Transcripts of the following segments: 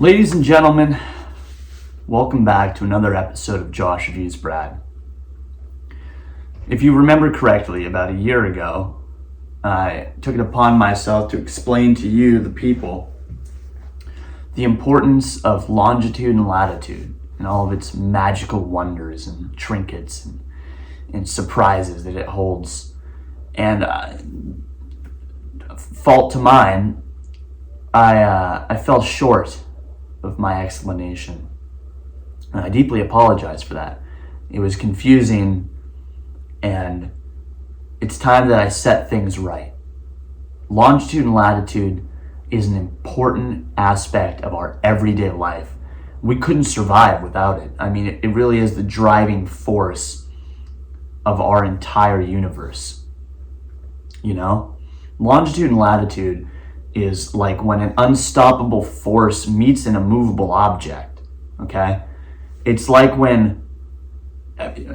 Ladies and gentlemen, welcome back to another episode of Josh V's Brad. If you remember correctly, about a year ago, I took it upon myself to explain to you, the people, the importance of longitude and latitude and all of its magical wonders and trinkets and surprises that it holds. And fault to mine, I fell short of my explanation. And I deeply apologize for that. It was confusing, and it's time that I set things right. Longitude and latitude is an important aspect of our everyday life. We couldn't survive without it. I mean, it really is the driving force of our entire universe. You know? Longitude and latitude is like when an unstoppable force meets an immovable object, okay? It's like when,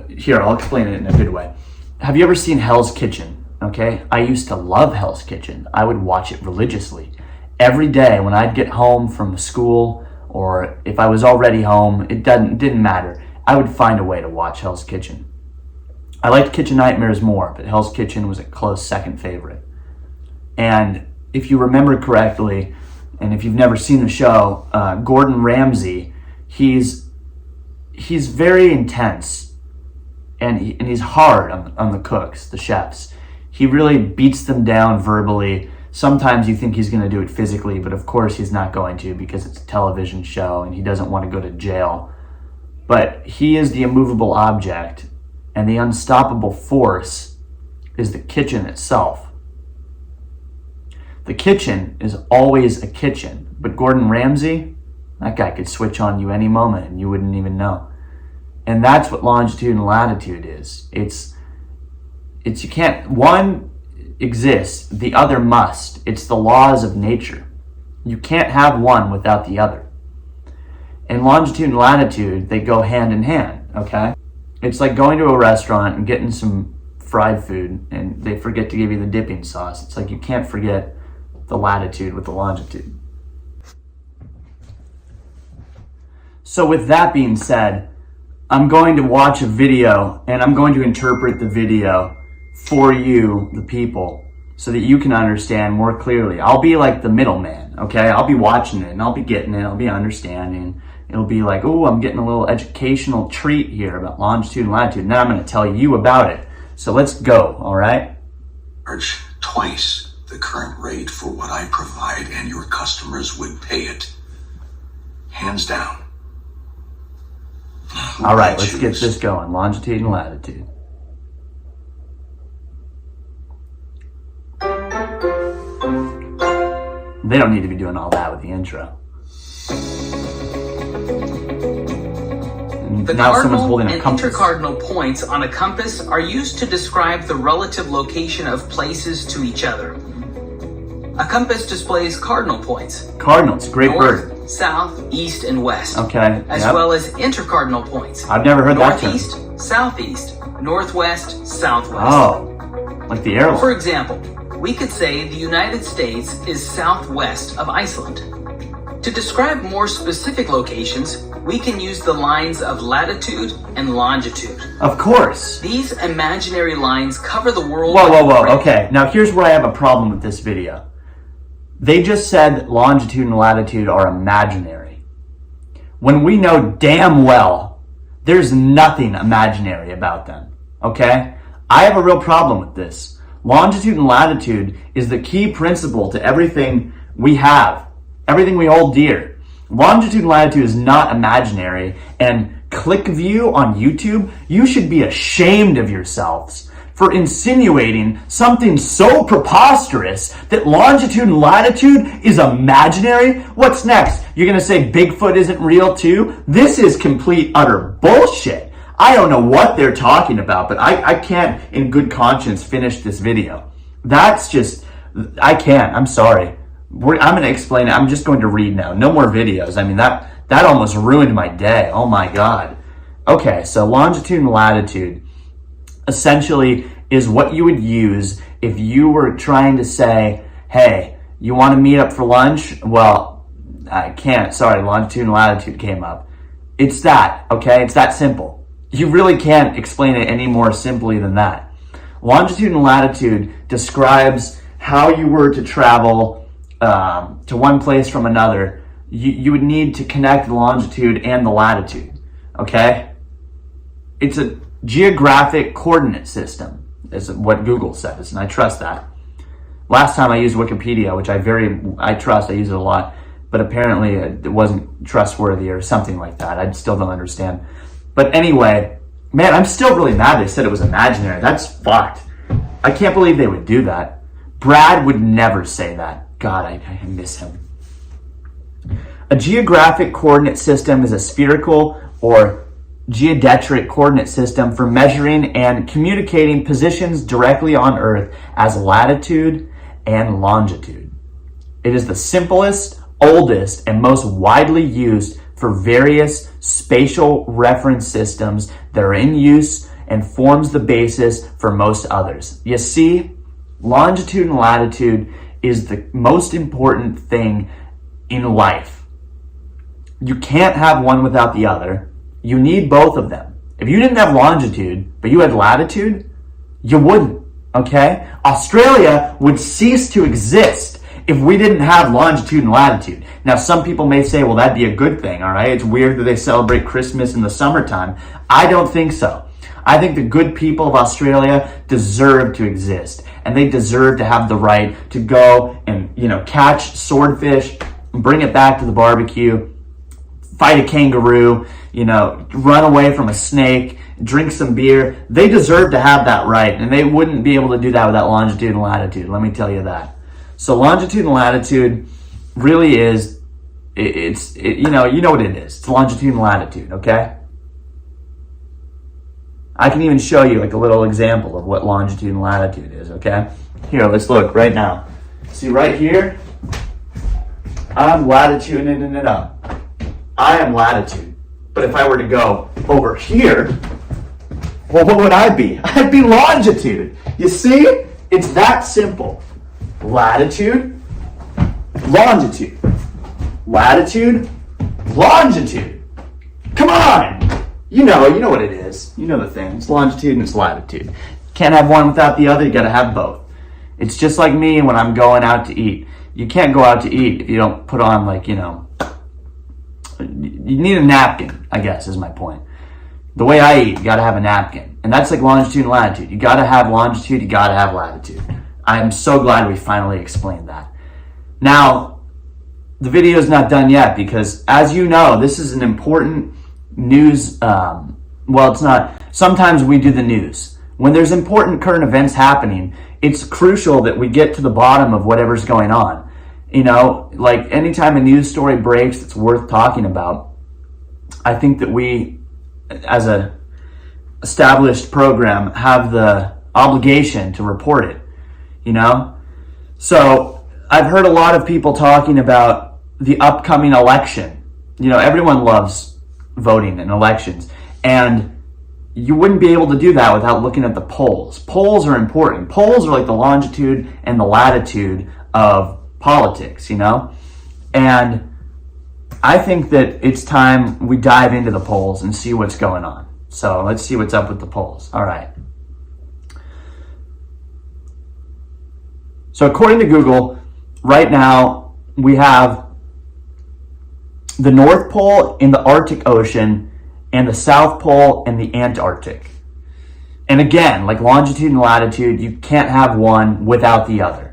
here, I'll explain it in a good way. Have you ever seen Hell's Kitchen, okay? I used to love Hell's Kitchen. I would watch it religiously. Every day when I'd get home from school, or if I was already home, it didn't matter. I would find a way to watch Hell's Kitchen. I liked Kitchen Nightmares more, but Hell's Kitchen was a close second favorite. And if you remember correctly, and if you've never seen the show, Gordon Ramsay, he's very intense, and he's hard on the cooks, the chefs. He really beats them down verbally. Sometimes you think he's going to do it physically, but of course he's not going to, because it's a television show and he doesn't want to go to jail. But he is the immovable object, and the unstoppable force is the kitchen itself. The kitchen is always a kitchen, but Gordon Ramsay, that guy could switch on you any moment and you wouldn't even know. And that's what longitude and latitude is. It's you can't, one exists, the other must. It's the laws of nature. You can't have one without the other. And longitude and latitude, they go hand in hand, okay? It's like going to a restaurant and getting some fried food and they forget to give you the dipping sauce. It's like you can't forget the latitude with the longitude. So with that being said, I'm going to watch a video and I'm going to interpret the video for you, the people, so that you can understand more clearly. I'll be like the middleman, okay? I'll be watching it and I'll be getting it, I'll be understanding. It'll be like, oh, I'm getting a little educational treat here about longitude and latitude, and then I'm going to tell you about it. So let's go, all right? Charge twice the current rate for what I provide, and your customers would pay it. Hands down. All right, let's get this going. Longitude and latitude. They don't need to be doing all that with the intro. The now someone's holding cardinal a compass. and intercardinal points on a compass are used to describe the relative location of places to each other. A compass displays cardinal points. Cardinals, great bird. North, south, east, and west. Okay. As yep. well as intercardinal points. I've never heard that term. Northeast, southeast, northwest, southwest. Oh, like the airline. For example, we could say the United States is southwest of Iceland. To describe more specific locations, we can use the lines of latitude and longitude. Of course. These imaginary lines cover the world. Whoa. Okay, now here's where I have a problem with this video. They just said that longitude and latitude are imaginary, when we know damn well there's nothing imaginary about them, okay? I have a real problem with this. Longitude and latitude is the key principle to everything we have, everything we hold dear. Longitude and latitude is not imaginary, and ClickView on YouTube, you should be ashamed of yourselves for insinuating something so preposterous that longitude and latitude is imaginary. What's next? You're gonna say Bigfoot isn't real too? This is complete utter bullshit. I don't know what they're talking about, but I can't in good conscience finish this video. That's just, I can't, I'm sorry. I'm gonna explain it. I'm just going to read now. No more videos. I mean, that almost ruined my day. Oh my God. Okay, so longitude and latitude essentially is what you would use if you were trying to say, hey, you want to meet up for lunch? Well, I can't. Sorry, longitude and latitude came up. It's that, okay? It's that simple. You really can't explain it any more simply than that. Longitude and latitude describes how you were to travel to one place from another. You would need to connect the longitude and the latitude, okay? It's a geographic coordinate system, is what Google says, and I trust that. Last time I used Wikipedia, which I trust, I use it a lot, but apparently it wasn't trustworthy or something like that. I still don't understand. But anyway, man, I'm still really mad they said it was imaginary. That's fucked. I can't believe they would do that. Brad would never say that. God, I miss him. A geographic coordinate system is a spherical or geodetic coordinate system for measuring and communicating positions directly on Earth as latitude and longitude. It is the simplest, oldest, and most widely used for various spatial reference systems that are in use and forms the basis for most others. You see, longitude and latitude is the most important thing in life. You can't have one without the other. You need both of them. If you didn't have longitude, but you had latitude, you wouldn't, okay? Australia would cease to exist if we didn't have longitude and latitude. Now, some people may say, well, that'd be a good thing, all right? It's weird that they celebrate Christmas in the summertime. I don't think so. I think the good people of Australia deserve to exist, and they deserve to have the right to go and, catch swordfish, bring it back to the barbecue, fight a kangaroo, run away from a snake, drink some beer. They deserve to have that right, and they wouldn't be able to do that without longitude and latitude. Let me tell you that. So longitude and latitude really is, you know what it is. It's longitude and latitude, okay? I can even show you like a little example of what longitude and latitude is, okay? Here, let's look right now. See right here? I'm latituding it up. I am latitude. But if I were to go over here, well, what would I be? I'd be longitude. You see? It's that simple. Latitude, longitude. Latitude, longitude. Come on! You know what it is. You know the thing. It's longitude and it's latitude. Can't have one without the other. You gotta have both. It's just like me when I'm going out to eat. You can't go out to eat if you don't put on you need a napkin, I guess, is my point. The way I eat, you gotta have a napkin. And that's like longitude and latitude. You gotta have longitude, you gotta have latitude. I am so glad we finally explained that. Now, the video is not done yet because, as you know, this is an important news. It's not. Sometimes we do the news. When there's important current events happening, it's crucial that we get to the bottom of whatever's going on. Like anytime a news story breaks that's worth talking about, I think that we, as a established program, have the obligation to report it, So I've heard a lot of people talking about the upcoming election. Everyone loves voting in elections, and you wouldn't be able to do that without looking at the polls. Polls are important. Polls are like the longitude and the latitude of politics, And I think that it's time we dive into the polls and see what's going on. So let's see what's up with the polls. All right. So according to Google, right now we have the North Pole in the Arctic Ocean and the South Pole in the Antarctic. And again, like longitude and latitude, you can't have one without the other.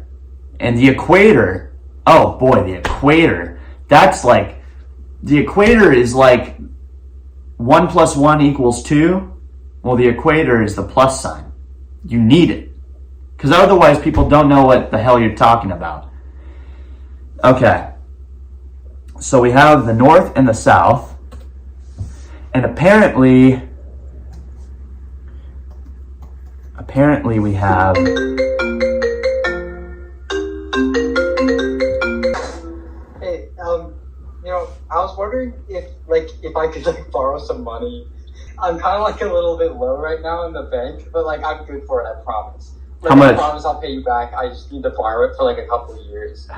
And the equator, oh boy, the equator, the equator is like 1 + 1 = 2. Well, the equator is the plus sign. You need it. Because otherwise people don't know what the hell you're talking about. Okay. So we have the North and the South. And apparently we have... I was wondering if I could borrow some money. I'm kind of a little bit low right now in the bank, but I'm good for it, I promise. How much? I promise I'll pay you back. I just need to borrow it for a couple of years.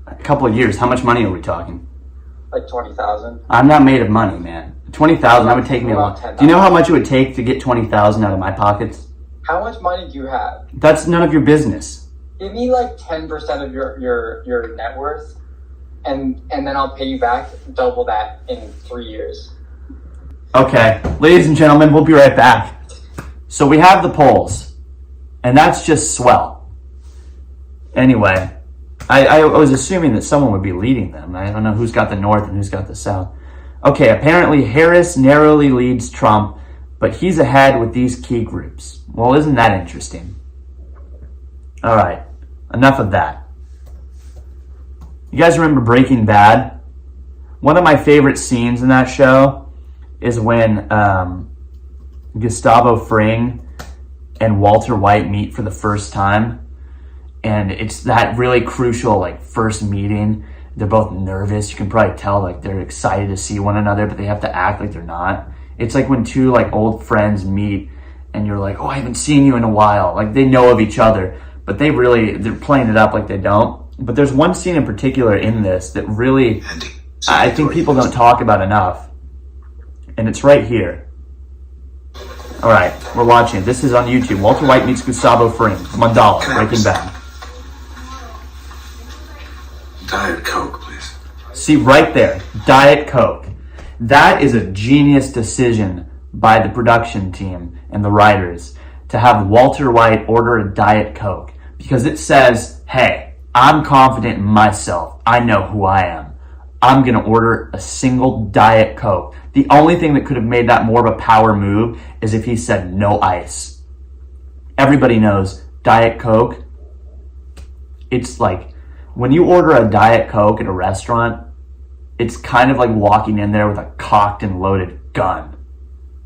A couple of years? How much money are we talking? Like 20,000. I'm not made of money, man. 20,000, that would take me a lot. Do you know how much it would take to get 20,000 out of my pockets? How much money do you have? That's none of your business. Give me like 10% of your net worth, and then I'll pay you back double that in 3 years. Okay, ladies and gentlemen, we'll be right back. So we have the polls, and that's just swell. Anyway, I was assuming that someone would be leading them. I don't know who's got the North and who's got the South. Okay, apparently Harris narrowly leads Trump, but he's ahead with these key groups. Well, isn't that interesting? All right, enough of that. You guys remember Breaking Bad? One of my favorite scenes in that show is when Gustavo Fring and Walter White meet for the first time. And it's that really crucial, like, first meeting. They're both nervous. You can probably tell, like, they're excited to see one another, but they have to act like they're not. It's like when two, like, old friends meet and you're like, oh, I haven't seen you in a while. Like, they know of each other, but they're playing it up like they don't. But there's one scene in particular in this that really, I think people don't talk about enough. And it's right here. All right, we're watching it. This is on YouTube. Walter White meets Gustavo Fring. Mandala, Breaking Bad. Diet Coke, please. See right there, Diet Coke. That is a genius decision by the production team and the writers to have Walter White order a Diet Coke, because it says, hey, I'm confident in myself. I know who I am. I'm going to order a single Diet Coke. The only thing that could have made that more of a power move is if he said no ice. Everybody knows Diet Coke. It's like, when you order a Diet Coke at a restaurant, it's kind of like walking in there with a cocked and loaded gun.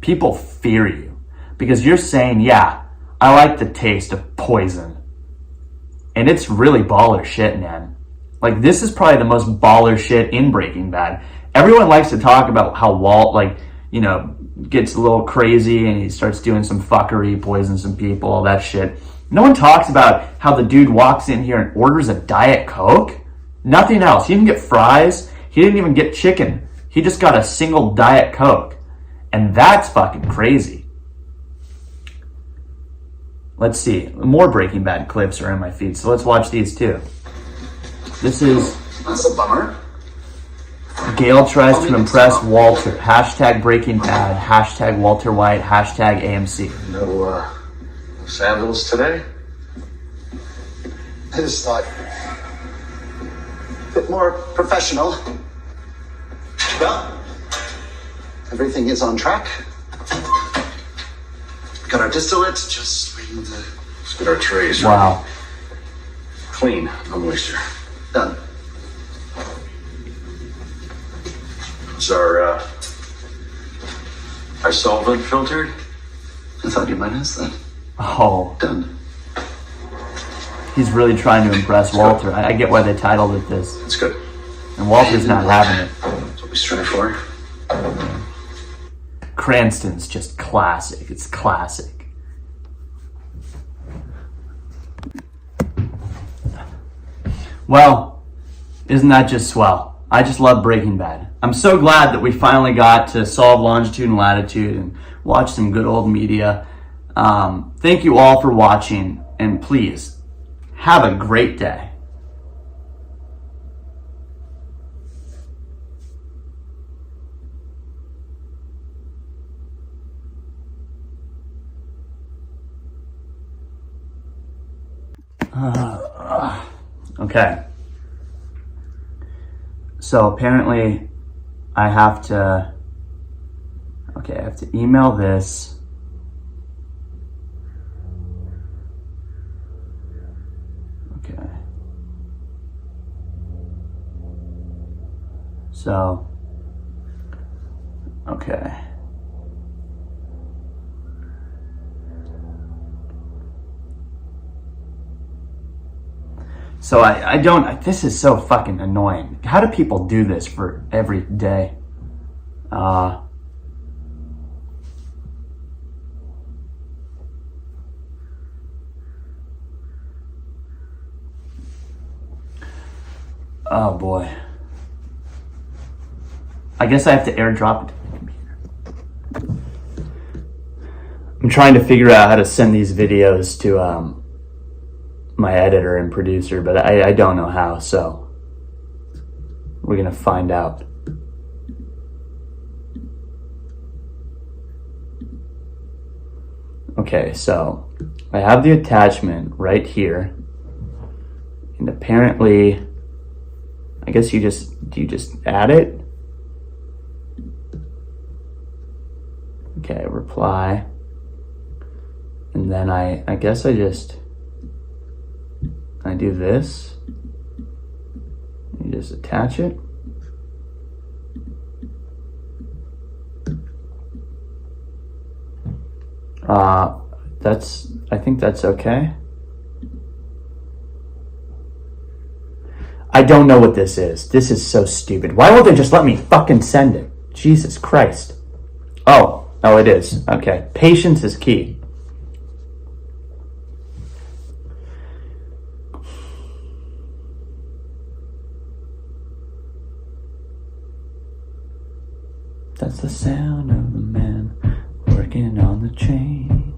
People fear you because you're saying, yeah, I like the taste of poison. And it's really baller shit, man. Like, this is probably the most baller shit in Breaking Bad. Everyone likes to talk about how Walt, like, you know, gets a little crazy and he starts doing some fuckery, poisons some people, all that shit. No one talks about how the dude walks in here and orders a Diet Coke. Nothing else. He didn't get fries. He didn't even get chicken. He just got a single Diet Coke. And that's fucking crazy. Let's see. More Breaking Bad clips are in my feed, so let's watch these too. This is... That's a bummer. Gail tries to impress Walter. Hashtag Breaking Bad. Hashtag Walter White. Hashtag AMC. No, sandals today? I just thought a bit more professional. Well, everything is on track. Got our distillate, just waiting to... Let's get our trays. Wow. Clean, no moisture. Done. Is our solvent filtered? I thought you might ask that. Oh, Done. he's really trying to impress Walter. I get why they titled it this. That's good. And Walter's not having it. That's what we strive for. Cranston's just classic. It's classic. Well, isn't that just swell? I just love Breaking Bad. I'm so glad that we finally got to solve Longitude and Latitude and watch some good old media. Thank you all for watching, and please, have a great day. Okay. So apparently I have to email this. Okay. So, okay. So I don't, this is so fucking annoying. How do people do this for every day? Oh boy. I guess I have to airdrop it to the computer. I'm trying to figure out how to send these videos to my editor and producer, but I don't know how, so we're gonna find out. Okay, so I have the attachment right here, and apparently, I guess do you just add it? Okay, reply, and then I guess I do this. You just attach it. I think that's okay. I don't know what this is. This is so stupid. Why won't they just let me fucking send it? Jesus Christ. Oh, it is. Okay. Patience is key. That's the sound of the man working on the chain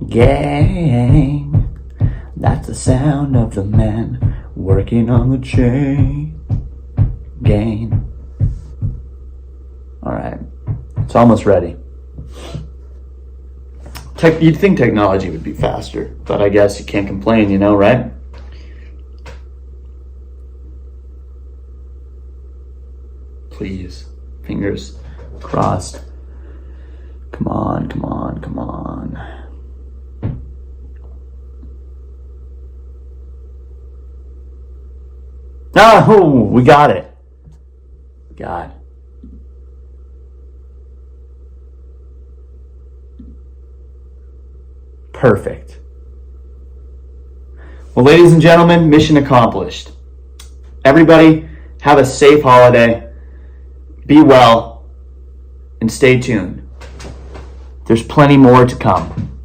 gang. That's the sound of the man working on the chain gang. All right, it's almost ready. You'd think technology would be faster, but I guess you can't complain, right? Please, fingers crossed. Come on, come on, come on. Oh, we got it. God. Perfect. Well, ladies and gentlemen, mission accomplished. Everybody, have a safe holiday. Be well, and stay tuned. There's plenty more to come.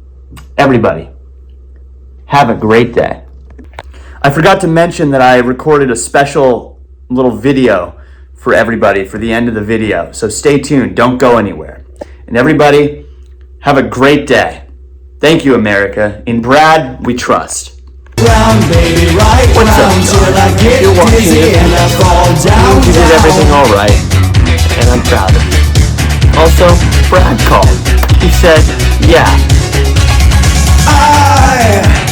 Everybody, have a great day. I forgot to mention that I recorded a special little video for everybody for the end of the video. So stay tuned. Don't go anywhere. And everybody, have a great day. Thank you, America. In Brad, we trust. Round, baby, right. What's up, round till I John? get You're watching dizzy it. and I fall down. You did everything down. all right, and I'm proud of you. Also, Brad called. He said, yeah. I